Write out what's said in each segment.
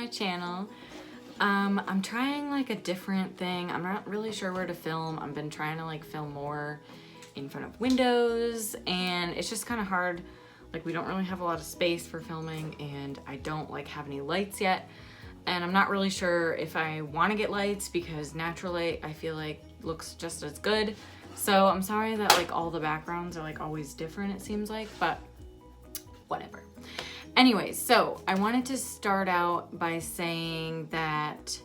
my channel. I'm trying like a different thing. I'm not really sure where to film. I've been trying to like film more in front of windows, and it's just kind of hard. Like, we don't really have a lot of space for filming, and I don't like have any lights yet. And I'm not really sure if I want to get lights, because natural light I feel like looks just as good. So I'm sorry that like all the backgrounds are like always different, it seems like, but whatever. Anyways, so I wanted to start out by saying that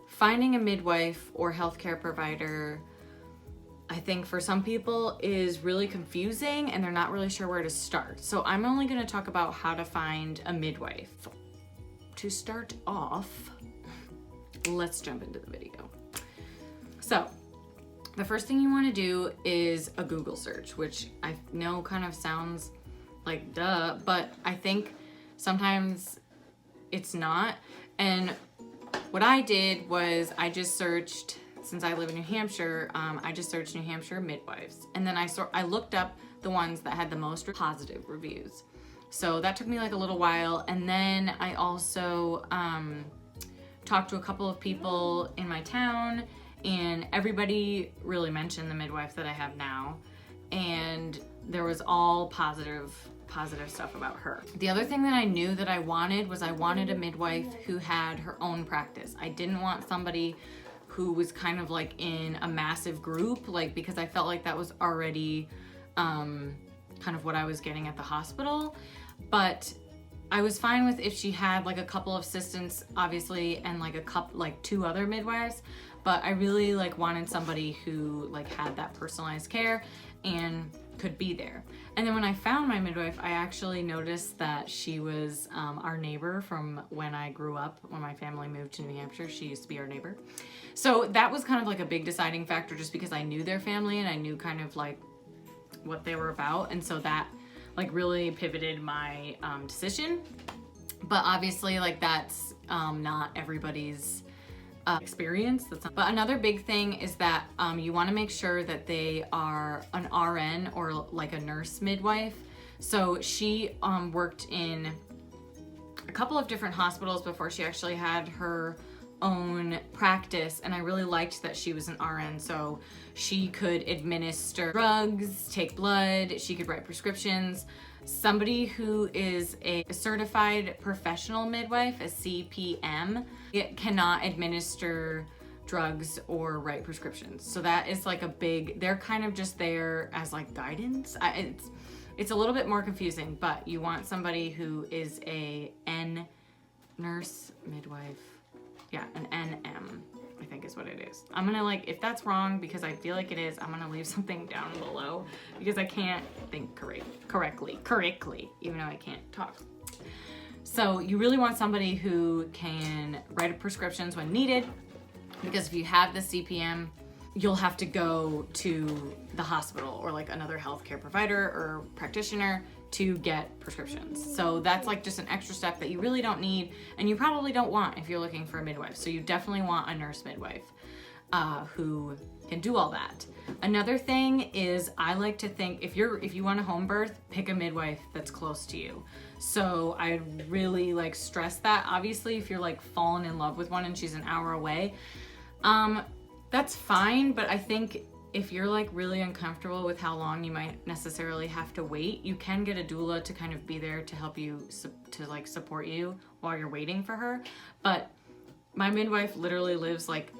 finding a midwife or healthcare provider, I think for some people is really confusing and they're not really sure where to start. So I'm only going to talk about how to find a midwife. To start off, let's jump into the video. So the first thing you want to do is a Google search, which I know kind of sounds like duh, but I think sometimes it's not. And what I did was I just searched, since I live in New Hampshire, I just searched New Hampshire midwives. And then I looked up the ones that had the most positive reviews. So that took me like a little while. And then I also talked to a couple of people in my town, and everybody really mentioned the midwife that I have now. And there was all positive stuff about her. The other thing that I knew that I wanted was I wanted a midwife who had her own practice. I didn't want somebody who was kind of like in a massive group, like, because I felt like that was already kind of what I was getting at the hospital. But I was fine with if she had like a couple of assistants, obviously, and like two other midwives. But I really like wanted somebody who like had that personalized care and could be there. And then when I found my midwife, I actually noticed that she was our neighbor from when I grew up. When my family moved to New Hampshire, she used to be our neighbor. So that was kind of like a big deciding factor, just because I knew their family and I knew kind of like what they were about. And so that like really pivoted my decision. But obviously like that's not everybody's experience. But another big thing is that you want to make sure that they are an RN or like a nurse midwife. So she worked in a couple of different hospitals before she actually had her own practice, and I really liked that she was an RN, so she could administer drugs, take blood, she could write prescriptions. Somebody who is a certified professional midwife, a CPM, it cannot administer drugs or write prescriptions. So that is like a big, they're kind of just there as like guidance. It's a little bit more confusing, but you want somebody who is a N nurse midwife. Yeah, an NM, I think is what it is. I'm gonna like, if that's wrong, because I feel like it is, I'm gonna leave something down below, because I can't think correctly, even though I can't talk. So you really want somebody who can write prescriptions when needed, because if you have the CPM, you'll have to go to the hospital or like another healthcare provider or practitioner to get prescriptions. So that's like just an extra step that you really don't need, and you probably don't want if you're looking for a midwife. So you definitely want a nurse midwife who can do all that. Another thing is, I like to think if you want a home birth, pick a midwife that's close to you. So I really like stress that. Obviously, if you're like fallen in love with one and she's an hour away, that's fine. But I think if you're like really uncomfortable with how long you might necessarily have to wait, you can get a doula to kind of be there to help you, to like support you while you're waiting for her. But my midwife literally lives like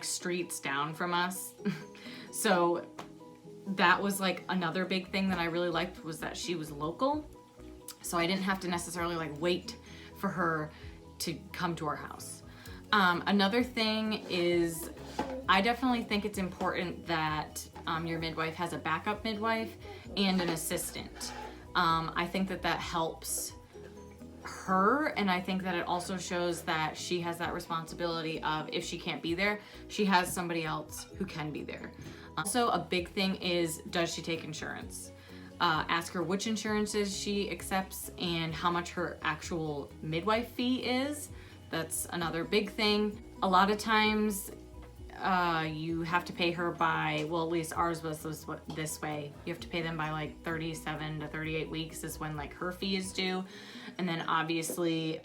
streets down from us. So that was like another big thing that I really liked, was that she was local. So I didn't have to necessarily like wait for her to come to our house. Another thing is, I definitely think it's important that your midwife has a backup midwife and an assistant. I think that helps her, and I think that it also shows that she has that responsibility of, if she can't be there, she has somebody else who can be there. Also, a big thing is, does she take insurance? Ask her which insurances she accepts and how much her actual midwife fee is. That's another big thing. A lot of times you have to pay her by, well, at least ours was this way. You have to pay them by like 37 to 38 weeks is when like her fee is due. And then obviously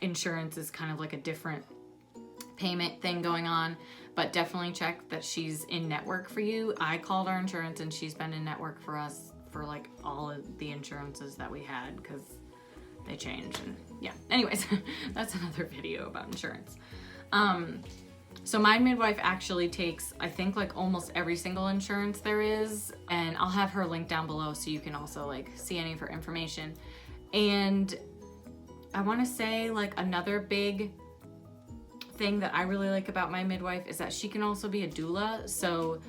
insurance is kind of like a different payment thing going on, but definitely check that she's in network for you. I called our insurance and she's been in network for us for like all of the insurances that we had because they changed. And yeah, anyways, that's another video about insurance. So my midwife actually takes, I think, like almost every single insurance there is, and I'll have her link down below so you can also like see any of her information. And I want to say like another big thing that I really like about my midwife is that she can also be a doula. So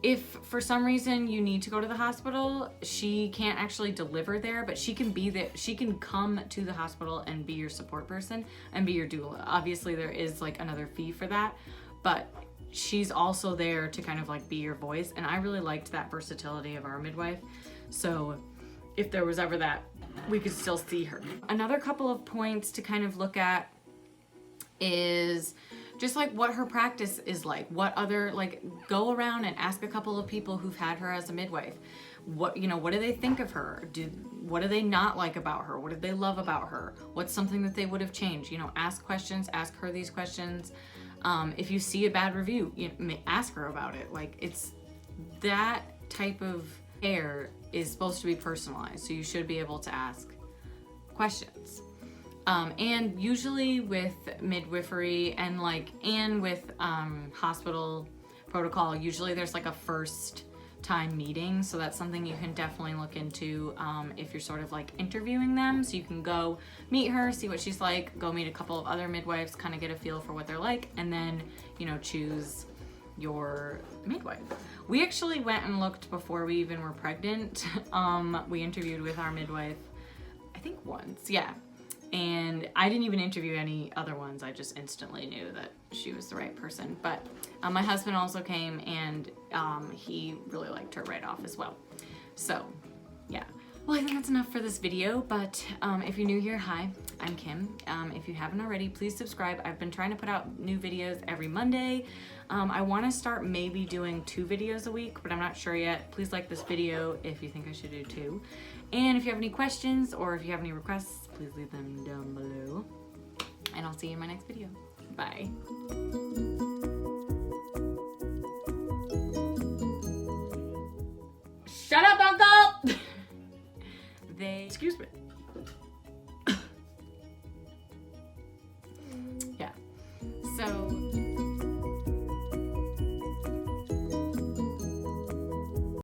if for some reason you need to go to the hospital, she can't actually deliver there, but she can be there. She can come to the hospital and be your support person and be your doula. Obviously there is like another fee for that, but she's also there to kind of like be your voice. And I really liked that versatility of our midwife. So if there was ever that, we could still see her. Another couple of points to kind of look at is just like what her practice is like. What other, like, go around and ask a couple of people who've had her as a midwife. What, you know, what do they think of her? What do they not like about her? What did they love about her? What's something that they would have changed? You know, ask questions, ask her these questions. If you see a bad review, you know, ask her about it. Like, it's that type of care is supposed to be personalized, so you should be able to ask questions. And usually with midwifery and with hospital protocol, usually there's like a first time meeting. So that's something you can definitely look into if you're sort of like interviewing them. So you can go meet her, see what she's like, go meet a couple of other midwives, kind of get a feel for what they're like, and then, you know, choose your midwife. We actually went and looked before we even were pregnant. We interviewed with our midwife, I think once, yeah. And I didn't even interview any other ones. I just instantly knew that she was the right person. But my husband also came, and he really liked her right off as well. So yeah. Well, I think that's enough for this video, but if you're new here, hi, I'm Kim. If you haven't already, please subscribe. I've been trying to put out new videos every Monday. I want to start maybe doing 2 videos a week, but I'm not sure yet. Please like this video if you think I should do 2. And if you have any questions or if you have any requests, please leave them down below. And I'll see you in my next video. Bye. Shut up, Uncle! Excuse me. Yeah. So